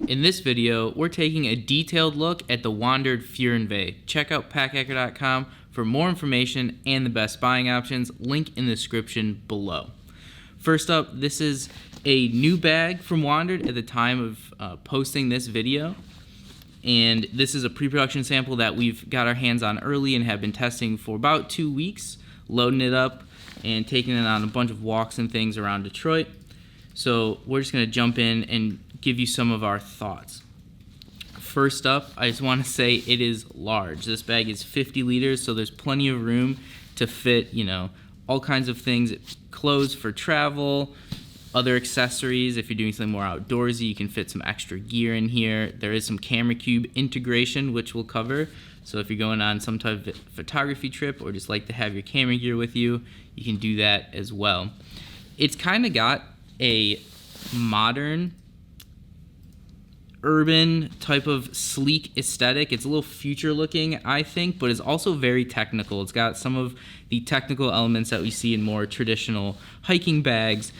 In this video, we're taking a detailed look at the WANDRD Fernweh. Check out packhacker.com for more information and the best buying options, link in the description below. First up, this is a new bag from WANDRD at the time of posting this video. And this is a pre-production sample that we've got our hands on early and have been testing for about 2 weeks, loading it up and taking it on a bunch of walks and things around Detroit. So we're just going to jump in and give you some of our thoughts. First up, I just want to say it is large. This bag is 50 liters, so there's plenty of room to fit, all kinds of things, clothes for travel, other accessories. If you're doing something more outdoorsy, you can fit some extra gear in here. There is some camera cube integration, which we'll cover. So if you're going on some type of photography trip or just like to have your camera gear with you, you can do that as well. It's kind of got a modern, urban type of sleek aesthetic. It's a little future looking, I think, but it's also very technical. It's got some of the technical elements that we see in more traditional hiking bags.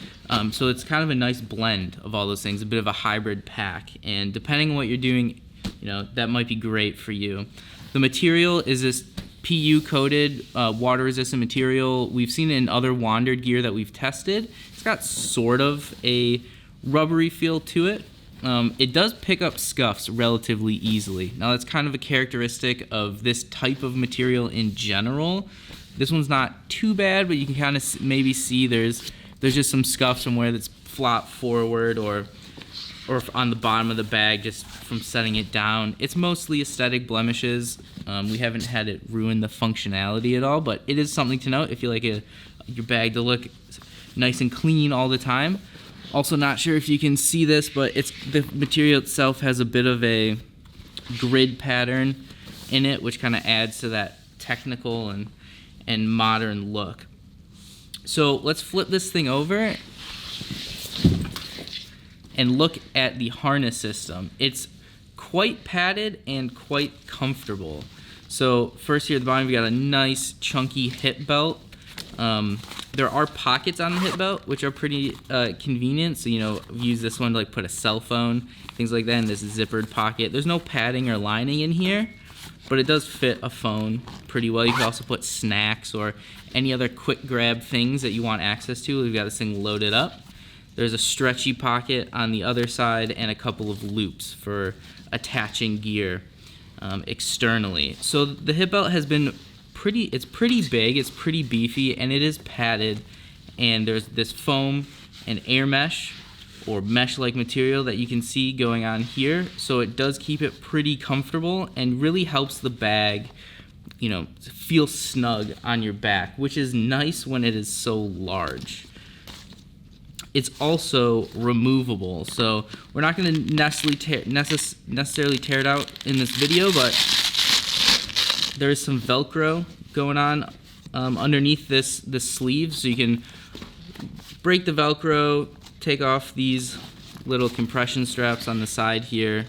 So it's kind of a nice blend of all those things, a bit of a hybrid pack. And depending on what you're doing, that might be great for you. The material is this PU coated water resistant material. We've seen it in other WANDRD gear that we've tested. It's got sort of a rubbery feel to it. It does pick up scuffs relatively easily. Now that's kind of a characteristic of this type of material in general. This one's not too bad, but you can kind of maybe see there's just some scuffs from where it's flopped forward or on the bottom of the bag just from setting it down. It's mostly aesthetic blemishes. We haven't had it ruin the functionality at all, but it is something to note if you like your bag to look nice and clean all the time. Also not sure if you can see this, but the material itself has a bit of a grid pattern in it, which kind of adds to that technical and modern look. So let's flip this thing over and look at the harness system. It's quite padded and quite comfortable. So first here at the bottom, we got a nice chunky hip belt. There are pockets on the hip belt, which are pretty convenient. So, use this one to put a cell phone, things like that, in this zippered pocket. There's no padding or lining in here, but it does fit a phone pretty well. You can also put snacks or any other quick grab things that you want access to. We've got this thing loaded up. There's a stretchy pocket on the other side and a couple of loops for attaching gear externally. So the hip belt has been it's pretty big, it's pretty beefy, and it is padded, and there's this foam and air mesh or mesh-like material that you can see going on here, so it does keep it pretty comfortable and really helps the bag feel snug on your back, which is nice when it is so large. It's also removable, so we're not going to necessarily tear it out in this video, but there's some Velcro going on underneath this sleeve, so you can break the Velcro, take off these little compression straps on the side here,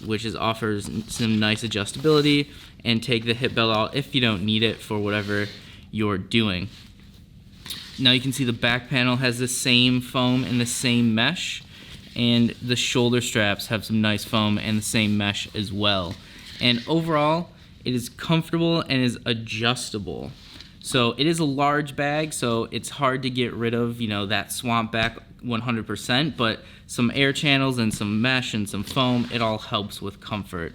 which offers some nice adjustability, and take the hip belt out if you don't need it for whatever you're doing. Now you can see the back panel has the same foam and the same mesh, and the shoulder straps have some nice foam and the same mesh as well. And overall, it is comfortable and is adjustable. So it is a large bag, so it's hard to get rid of, that swamp back 100%, but some air channels and some mesh and some foam, it all helps with comfort.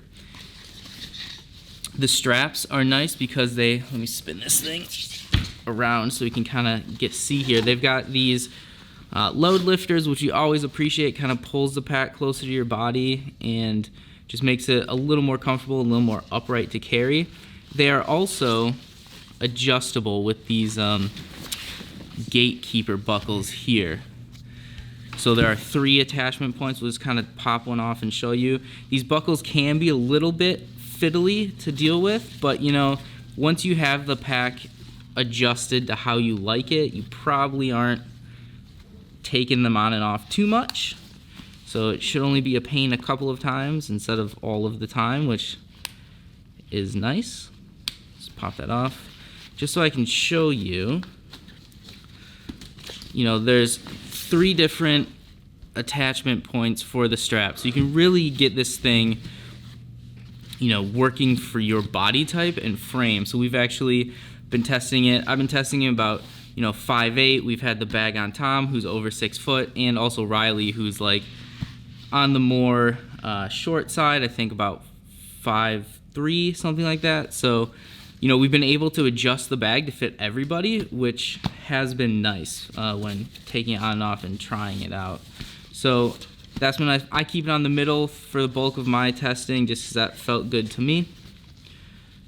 The straps are nice because let me spin this thing around so we can kind of see here. They've got these load lifters, which you always appreciate, kind of pulls the pack closer to your body and just makes it a little more comfortable, a little more upright to carry. They are also adjustable with these gatekeeper buckles here. So there are 3 attachment points. We'll just kind of pop one off and show you. These buckles can be a little bit fiddly to deal with, but once you have the pack adjusted to how you like it, you probably aren't taking them on and off too much. So it should only be a pain a couple of times instead of all of the time, which is nice. Just pop that off. Just so I can show you, there's 3 different attachment points for the strap. So you can really get this thing, you know, working for your body type and frame. So we've actually been testing it. I've been testing it about, you know, 5'8". We've had the bag on Tom, who's over 6 foot, and also Riley, who's like on the more short side, I think about 5'3", something like that. So, you know, we've been able to adjust the bag to fit everybody, which has been nice when taking it on and off and trying it out. So that's when I keep it on the middle for the bulk of my testing, just because that felt good to me.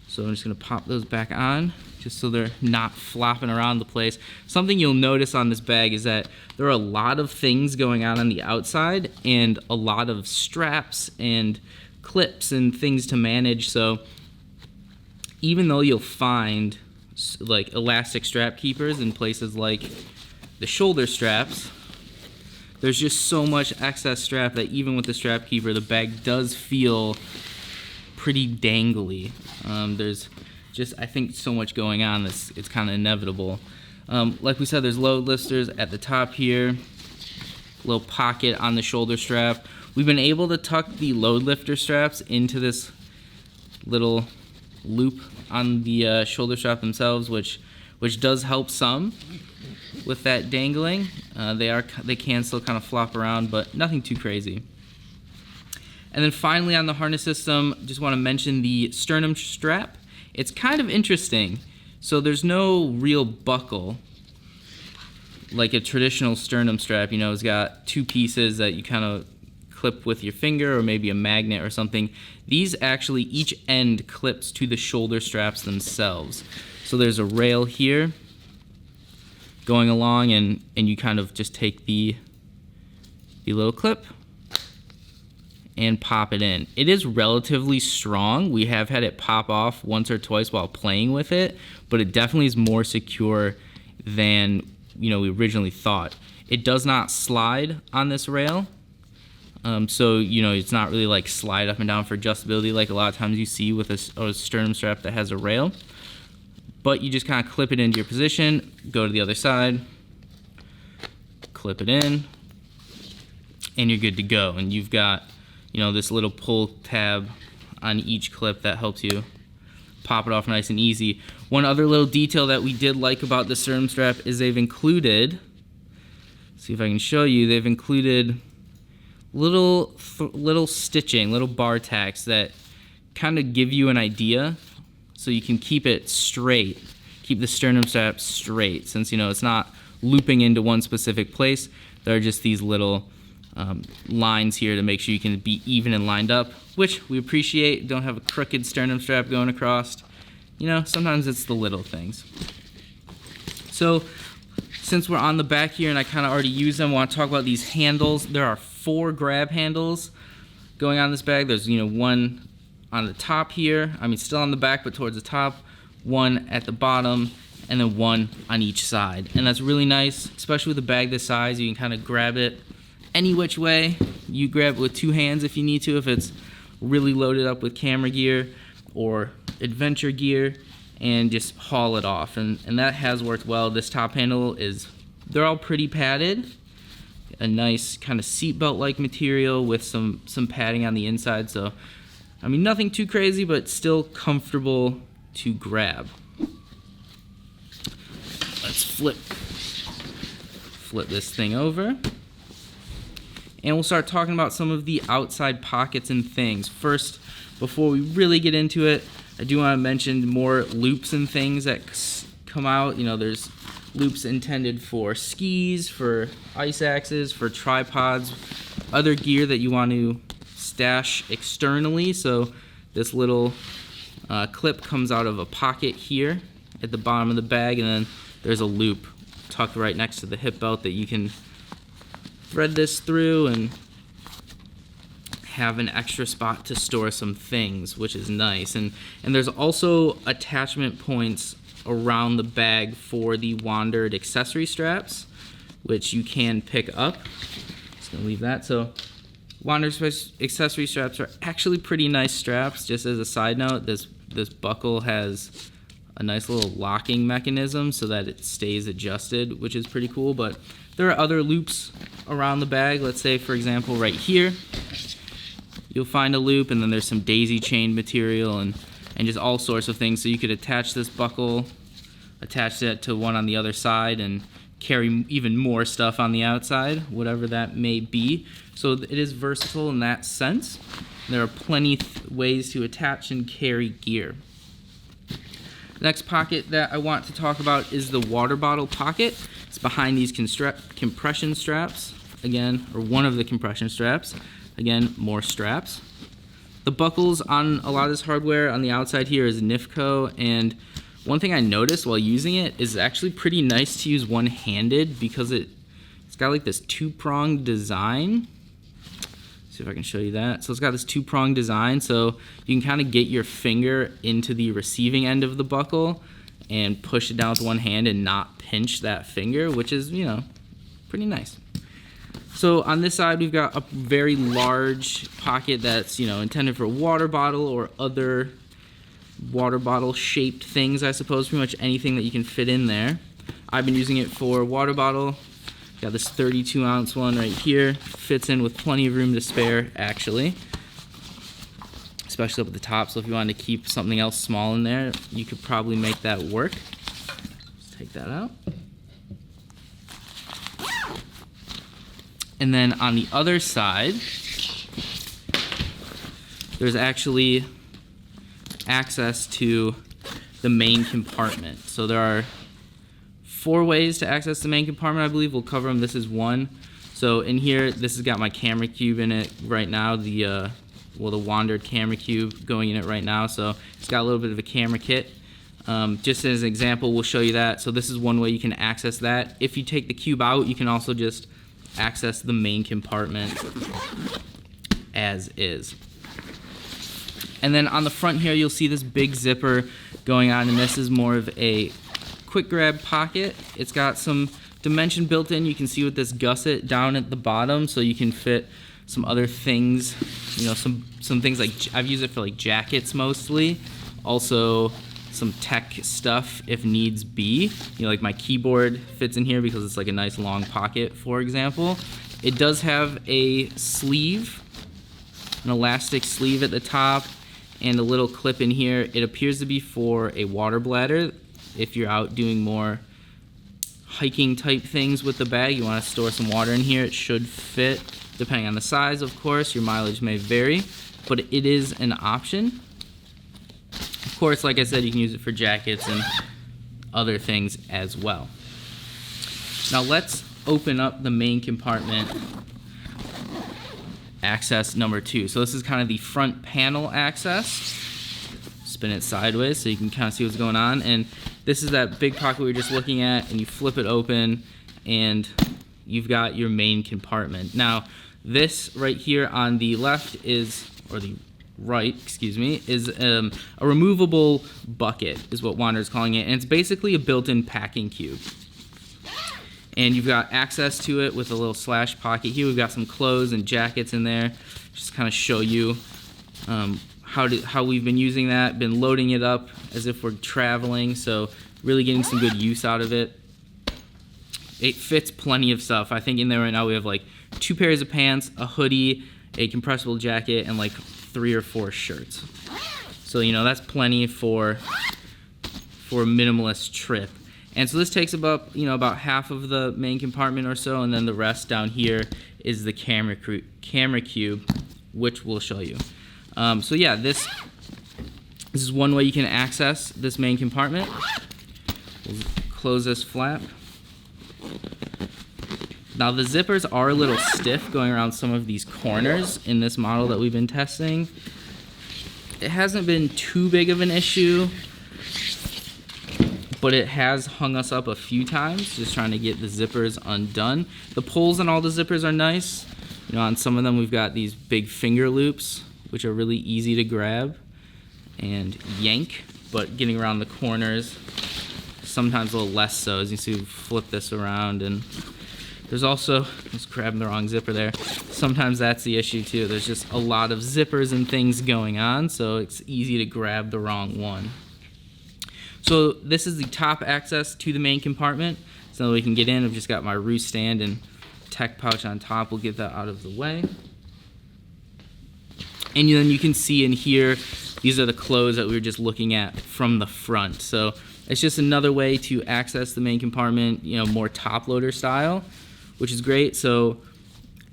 So I'm just going to pop those back on, just so they're not flopping around the place. Something you'll notice on this bag is that there are a lot of things going on the outside, and a lot of straps and clips and things to manage. So even though you'll find like elastic strap keepers in places like the shoulder straps, there's just so much excess strap that even with the strap keeper, the bag does feel pretty dangly. There's just, I think, so much going on, it's kind of inevitable. Like we said, there's load lifters at the top here, little pocket on the shoulder strap. We've been able to tuck the load lifter straps into this little loop on the shoulder strap themselves, which does help some with that dangling. They can still kind of flop around, but nothing too crazy. And then finally on the harness system, just want to mention the sternum strap. It's kind of interesting. So there's no real buckle like a traditional sternum strap. You know, it's got 2 pieces that you kind of clip with your finger or maybe a magnet or something. These actually, each end clips to the shoulder straps themselves. So there's a rail here going along, and you kind of just take the little clip and pop it in. It is relatively strong. We have had it pop off once or twice while playing with it, but it definitely is more secure than, you know, we originally thought. It does not slide on this rail. So, you know, it's not really like slide up and down for adjustability like a lot of times you see with a sternum strap that has a rail. But you just kind of clip it into your position, go to the other side, clip it in, and you're good to go. And you've got, you know, this little pull tab on each clip that helps you pop it off nice and easy. One other little detail that we did like about the sternum strap is they've included, see if I can show you, they've included little stitching, little bar tacks that kind of give you an idea, so you can keep it straight, keep the sternum strap straight. Since, you know, it's not looping into one specific place, there are just these little lines here to make sure you can be even and lined up, which we appreciate. Don't have a crooked sternum strap going across. You know, sometimes it's the little things. So since we're on the back here and I kind of already used them, I want to talk about these handles. There are 4 grab handles going on this bag. There's, you know, one on the top here, I mean still on the back but towards the top, one at the bottom, and then one on each side. And that's really nice, especially with a bag this size. You can kind of grab it any which way. You grab it with 2 hands if you need to, if it's really loaded up with camera gear or adventure gear, and just haul it off. And that has worked well. This top handle they're all pretty padded. A nice kind of seatbelt like material with some padding on the inside. So, I mean, nothing too crazy, but still comfortable to grab. Let's flip this thing over. And we'll start talking about some of the outside pockets and things. First, before we really get into it, I do want to mention more loops and things that come out. You know, there's loops intended for skis, for ice axes, for tripods, other gear that you want to stash externally. So this little clip comes out of a pocket here at the bottom of the bag, and then there's a loop tucked right next to the hip belt that you can thread this through and have an extra spot to store some things, which is nice. And there's also attachment points around the bag for the WANDRD accessory straps, which you can pick up. Just gonna leave that. So WANDRD accessory straps are actually pretty nice straps. Just as a side note, this buckle has a nice little locking mechanism so that it stays adjusted, which is pretty cool. But there are other loops around the bag. Let's say, for example, right here, you'll find a loop, and then there's some daisy chain material and just all sorts of things. So you could attach this buckle, attach it to one on the other side, and carry even more stuff on the outside, whatever that may be. So it is versatile in that sense. There are plenty ways to attach and carry gear. The next pocket that I want to talk about is the water bottle pocket. It's behind these compression straps, again, or one of the compression straps. Again, more straps. The buckles on a lot of this hardware on the outside here is NIFCO, and one thing I noticed while using it is actually pretty nice to use one-handed because it's got like this two-pronged design. See if I can show you that. So it's got this two-pronged design, so you can kind of get your finger into the receiving end of the buckle and push it down with one hand and not pinch that finger, which is, you know, pretty nice. So on this side, we've got a very large pocket that's, you know, intended for a water bottle or other water bottle shaped things, I suppose, pretty much anything that you can fit in there. I've been using it for water bottle. Got this 32-ounce one right here. Fits in with plenty of room to spare, actually, especially up at the top. So if you wanted to keep something else small in there, you could probably make that work. Let's take that out. And then on the other side, there's actually access to the main compartment. So there are 4 ways to access the main compartment, I believe. We'll cover them. This is one. So in here, this has got my camera cube in it right now, the WANDRD camera cube going in it right now. So it's got a little bit of a camera kit. Just as an example, we'll show you that. So this is one way you can access that. If you take the cube out, you can also just access the main compartment as is. And then on the front here, you'll see this big zipper going on, and this is more of a quick grab pocket. It's got some dimension built in. You can see with this gusset down at the bottom, so you can fit some other things, you know, some things like, I've used it for like jackets mostly, also some tech stuff if needs be. You know, like my keyboard fits in here because it's like a nice long pocket, for example. It does have a sleeve, an elastic sleeve at the top, and a little clip in here. It appears to be for a water bladder. If you're out doing more hiking type things with the bag, you want to store some water in here, it should fit. Depending on the size, of course, your mileage may vary, but it is an option. Of course, like I said, you can use it for jackets and other things as well. Now let's open up the main compartment access number 2. So this is kind of the front panel access. Spin it sideways so you can kind of see what's going on. And this is that big pocket we were just looking at, and you flip it open and you've got your main compartment. Now this right here on the left is, or the right, excuse me, is a removable bucket is what WANDRD's calling it, and it's basically a built-in packing cube. And you've got access to it with a little slash pocket here. We've got some clothes and jackets in there. Just kind of show you how we've been using that, been loading it up as if we're traveling, so really getting some good use out of it. It fits plenty of stuff. I think in there right now we have like 2 pairs of pants, a hoodie, a compressible jacket, and like 3 or 4 shirts. So, you know, that's plenty for a minimalist trip. And so this takes about, you know, about half of the main compartment or so, and then the rest down here is the camera cube, which we'll show you. So yeah, this is one way you can access this main compartment. We'll close this flap. Now the zippers are a little stiff going around some of these corners in this model that we've been testing. It hasn't been too big of an issue, but it has hung us up a few times just trying to get the zippers undone. The pulls on all the zippers are nice. You know, on some of them we've got these big finger loops, which are really easy to grab and yank, but getting around the corners, sometimes a little less so. As you see, we flip this around, and there's also, just grabbing the wrong zipper there, sometimes that's the issue too. There's just a lot of zippers and things going on, so it's easy to grab the wrong one. So this is the top access to the main compartment. so we can get in. I've just got my roost stand and tech pouch on top. We'll get that out of the way. And then you can see in here, these are the clothes that we were just looking at from the front. So it's just another way to access the main compartment, more top loader style, which is great. So,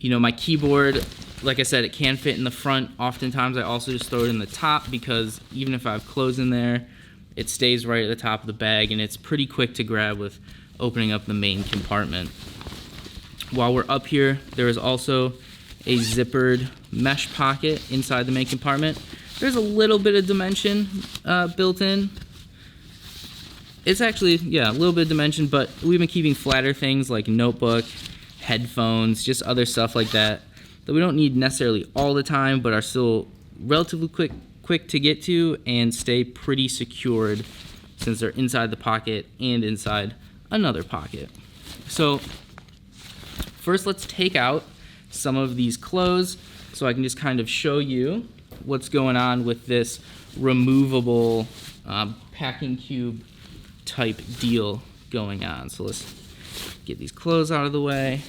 my keyboard, like I said, it can fit in the front. Oftentimes I also just throw it in the top because even if I have clothes in there, it stays right at the top of the bag and it's pretty quick to grab with opening up the main compartment. While we're up here, there is also a zippered mesh pocket inside the main compartment. There's a little bit of dimension built in. It's actually, a little bit of dimension, but we've been keeping flatter things like notebook, headphones, just other stuff like that we don't need necessarily all the time, but are still relatively quick to get to and stay pretty secured since they're inside the pocket and inside another pocket. So first, let's take out some of these clothes so I can just kind of show you what's going on with this removable packing cube type deal going on. So let's get these clothes out of the way.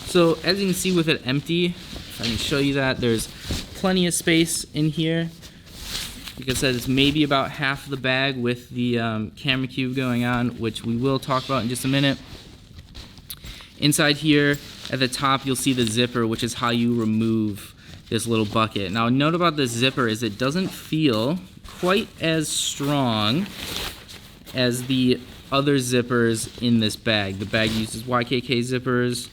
So as you can see with it empty, if I can show you that, there's plenty of space in here. Like I said, it's maybe about half the bag with the camera cube going on, which we will talk about in just a minute. Inside here at the top, you'll see the zipper, which is how you remove this little bucket. Now, note about this zipper is it doesn't feel quite as strong as the other zippers in this bag. The bag uses YKK zippers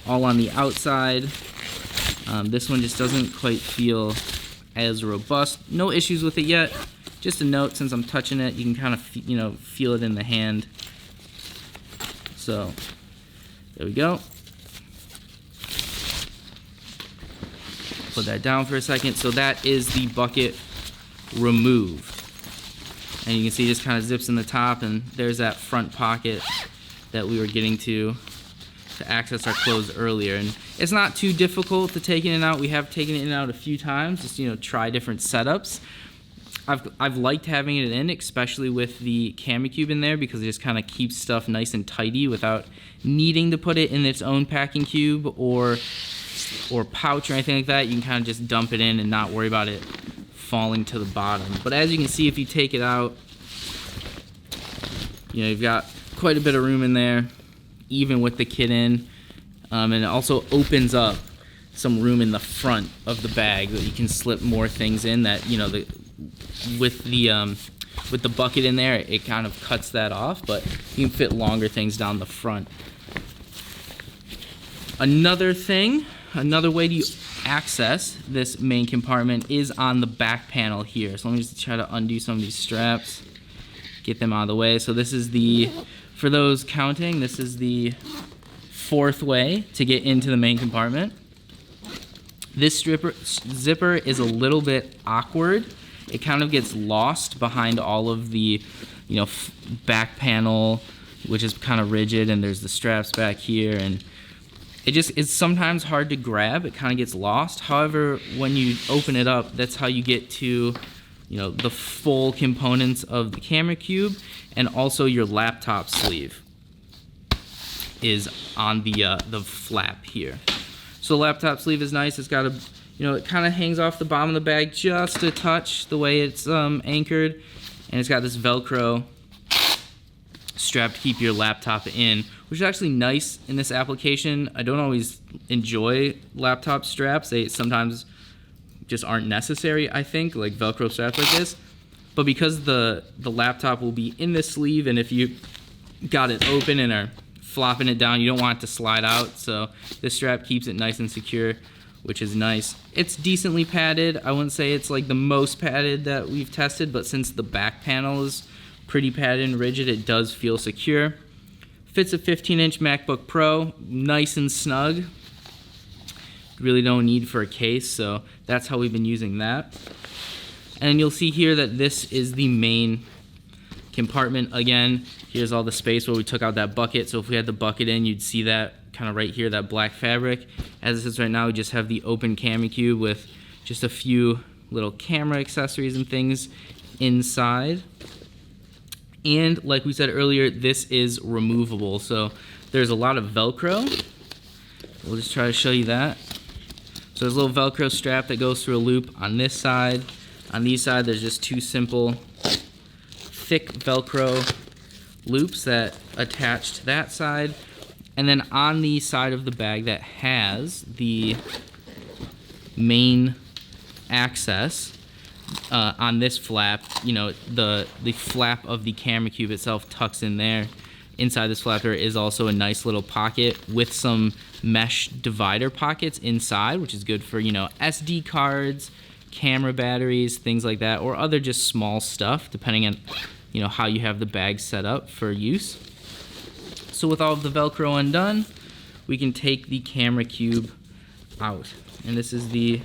all on the outside. This one just doesn't quite feel as robust. No issues with it yet. Just a note, since I'm touching it, you can kind of feel it in the hand. So there we go. Put that down for a second. So that is the bucket removed. And you can see it just kind of zips in the top, and there's that front pocket that we were getting to access our clothes earlier. And it's not too difficult to take in and out. We have taken it in and out a few times, just try different setups. I've liked having it in, especially with the camera cube in there, because it just kind of keeps stuff nice and tidy without needing to put it in its own packing cube or pouch or anything like that. You can kind of just dump it in and not worry about it falling to the bottom. But as you can see, if you take it out, you've got quite a bit of room in there, even with the kit in, and it also opens up some room in the front of the bag that you can slip more things in. That with the bucket in there, it kind of cuts that off, but you can fit longer things down the front. Another way to access this main compartment is on the back panel here. So let me just try to undo some of these straps, get them out of the way. So this is for those counting, this is the fourth way to get into the main compartment. This zipper is a little bit awkward. It kind of gets lost behind all of the back panel, which is kind of rigid, and there's the straps back here, and it's sometimes hard to grab. It kind of gets lost. However, when you open it up, that's how you get to the full components of the camera cube, and also your laptop sleeve is on the flap here. So the laptop sleeve is nice. It's got it kind of hangs off the bottom of the bag just a touch the way it's anchored, and it's got this Velcro strap to keep your laptop in, which is actually nice in this application. I don't always enjoy laptop straps. They sometimes just aren't necessary, I think, like Velcro straps like this. But because the laptop will be in this sleeve, and if you got it open and are flopping it down, you don't want it to slide out. So this strap keeps it nice and secure, which is nice. It's decently padded. I wouldn't say it's like the most padded that we've tested, but since the back panel is pretty padded and rigid, it does feel secure. Fits a 15-inch MacBook Pro, nice and snug. Really no need for a case, so that's how we've been using that. And you'll see here that this is the main compartment. Again, here's all the space where we took out that bucket. So if we had the bucket in, you'd see that kind of right here, that black fabric. As it is right now, we just have the open camera cube with just a few little camera accessories and things inside. And like we said earlier, this is removable. So there's a lot of Velcro. We'll just try to show you that. So there's a little Velcro strap that goes through a loop on this side. On these side, there's just two simple thick Velcro loops that attach to that side. And then on the side of the bag that has the main access, on this flap, you know, the flap of the camera cube itself tucks in there. Inside this flap there is also a nice little pocket with some mesh divider pockets inside, which is good for, you know, SD cards, camera batteries, things like that, or other just small stuff, depending on, you know, how you have the bag set up for use. So with all of the Velcro undone, we can take the camera cube out. And this is the,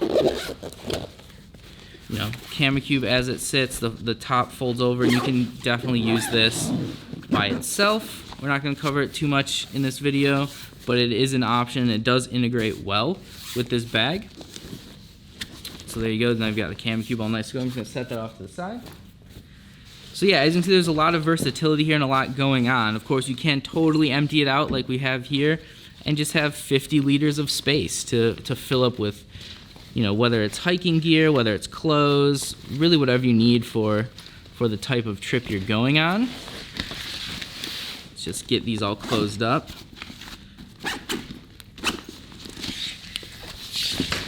you know, camera cube as it sits. The top folds over. You can definitely use this by itself. We're not going to cover it too much in this video, but it is an option. It does integrate well with this bag. So there you go. Then I've got the camera cube all nice to go. I'm just going to set that off to the side. So yeah, as you can see, there's a lot of versatility here and a lot going on. Of course, you can't totally empty it out like we have here and just have 50 liters of space to fill up with, you know, whether it's hiking gear, whether it's clothes, really whatever you need for the type of trip you're going on. Let's just get these all closed up.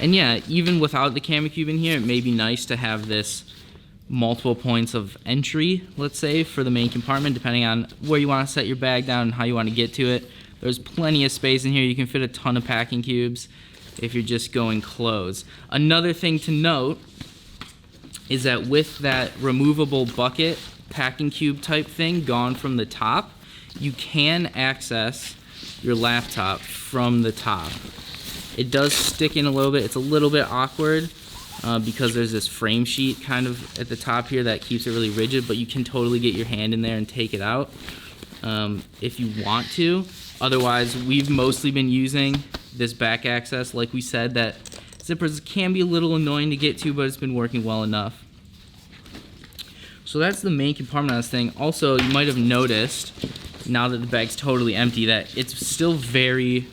And yeah, even without the camera cube in here, it may be nice to have this multiple points of entry, let's say, for the main compartment, depending on where you want to set your bag down and how you want to get to it. There's plenty of space in here. You can fit a ton of packing cubes if you're just going clothes. Another thing to note is that with that removable bucket packing cube type thing gone from the top, you can access your laptop from the top. It does stick in a little bit. It's a little bit awkward because there's this frame sheet kind of at the top here that keeps it really rigid, but you can totally get your hand in there and take it out if you want to. Otherwise, we've mostly been using this back access. Like we said, that zippers can be a little annoying to get to, but it's been working well enough. So that's the main compartment on this thing. Also, you might have noticed, now that the bag's totally empty, that it's still very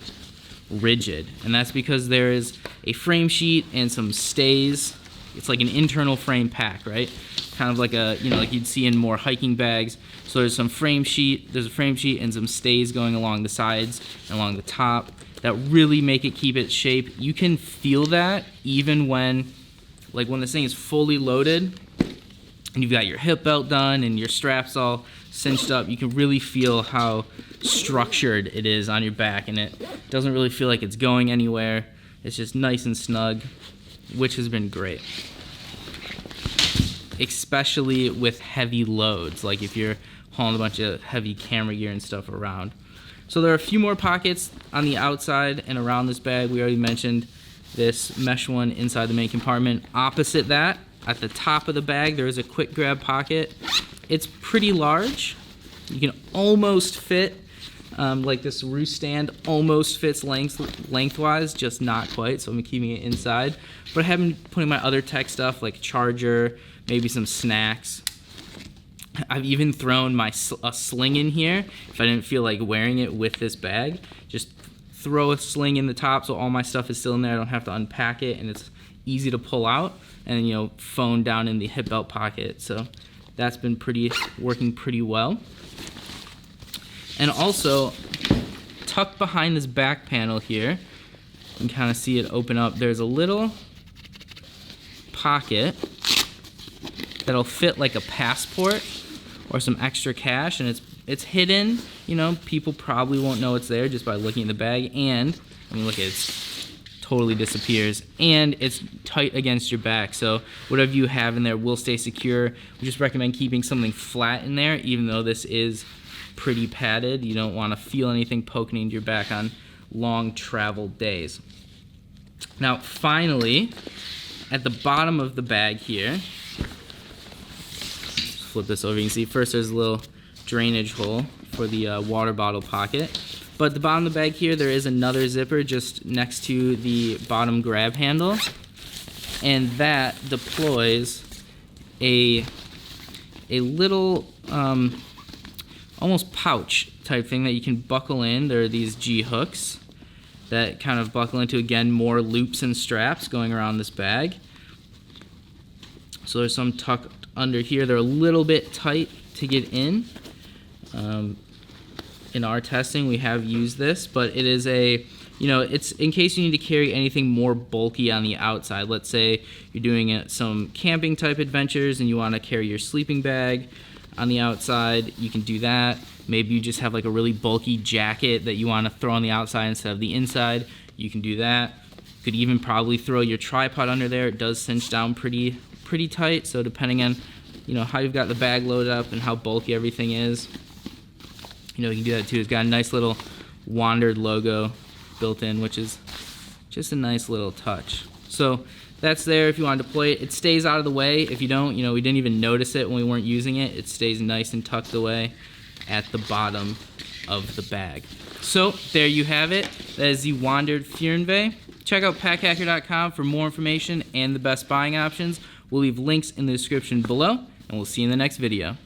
rigid. And that's because there is a frame sheet and some stays. It's like an internal frame pack, right? Kind of like a, you know, like you'd see in more hiking bags. So there's some frame sheet, there's a frame sheet and some stays going along the sides and along the top that really make it keep its shape. You can feel that even when, like when this thing is fully loaded and you've got your hip belt done and your straps all cinched up, you can really feel how structured it is on your back, and it doesn't really feel like it's going anywhere. It's just nice and snug, which has been great. Especially with heavy loads, like if you're hauling a bunch of heavy camera gear and stuff around. So there are a few more pockets on the outside and around this bag. We already mentioned this mesh one inside the main compartment. Opposite that, at the top of the bag, there is a quick grab pocket. It's pretty large. You can almost fit, like this roost stand almost fits lengthwise, just not quite, so I'm keeping it inside. But I have been putting my other tech stuff like charger, maybe some snacks. I've even thrown a sling in here if I didn't feel like wearing it with this bag. Just throw a sling in the top so all my stuff is still in there. I don't have to unpack it, and it's easy to pull out. And, you know, phone down in the hip belt pocket. So that's been working pretty well. And also, tucked behind this back panel here, you can kind of see it open up. There's a little pocket that'll fit like a passport or some extra cash, and it's hidden. You know, people probably won't know it's there just by looking at the bag. And I mean, look, it totally disappears, and it's tight against your back, so whatever you have in there will stay secure. We just recommend keeping something flat in there, even though this is pretty padded. You don't want to feel anything poking into your back on long travel days. Now, finally, at the bottom of the bag here, flip this over, you can see first there's a little drainage hole for the water bottle pocket. But at the bottom of the bag here, there is another zipper just next to the bottom grab handle, and that deploys a a little almost pouch type thing that you can buckle in. There are these G hooks that kind of buckle into, again, more loops and straps going around this bag. So there's some tucked under here. They're a little bit tight to get in. In our testing, we have used this, but it is a, it's in case you need to carry anything more bulky on the outside. Let's say you're doing some camping type adventures and you want to carry your sleeping bag on the outside, you can do that. Maybe you just have like a really bulky jacket that you want to throw on the outside instead of the inside, you can do that. You could even probably throw your tripod under there. It does cinch down pretty tight, so depending on how you've got the bag loaded up and how bulky everything is, you can do that too. It's got a nice little WANDRD logo built in, which is just a nice little touch. So that's there if you want to deploy it. It stays out of the way. If you don't, we didn't even notice it when we weren't using it. It stays nice and tucked away at the bottom of the bag. So there you have it. That is the WANDRD Fernweh. Check out packhacker.com for more information and the best buying options. We'll leave links in the description below, and we'll see you in the next video.